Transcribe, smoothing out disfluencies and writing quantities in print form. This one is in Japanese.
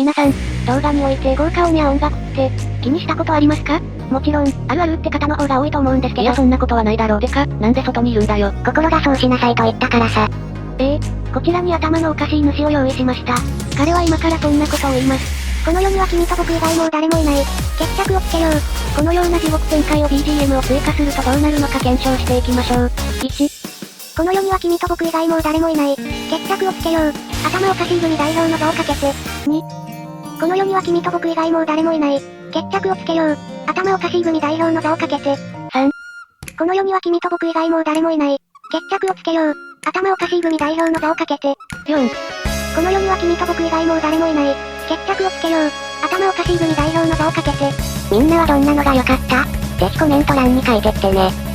皆さん、動画において効果音や音楽って、気にしたことありますか？もちろん、あるあるって方の方が多いと思うんですけど。いやそんなことはないだろう。てか、なんで外にいるんだよ。心がそうしなさいと言ったからさ。こちらに頭のおかしい主を用意しました。彼は今からこんなことを言います。この世には君と僕以外もう誰もいない。決着をつけよう。このような地獄展開を BGM を追加するとどうなるのか検証していきましょう。1、この世には君と僕以外もう誰もいない。決着をつけよう。頭おかしい組代表の像をかけて。2、この世には君と僕以外もう誰もいない。決着をつけよう。頭おかしい組代表の像をかけて。3、この世には君と僕以外もう誰もいない。決着をつけよう。頭おかしい組代表の座をかけて。4、この世には君と僕以外もう誰もいない。決着をつけよう。頭おかしい組代表の座をかけて。みんなはどんなのが良かった？ぜひコメント欄に書いてってね。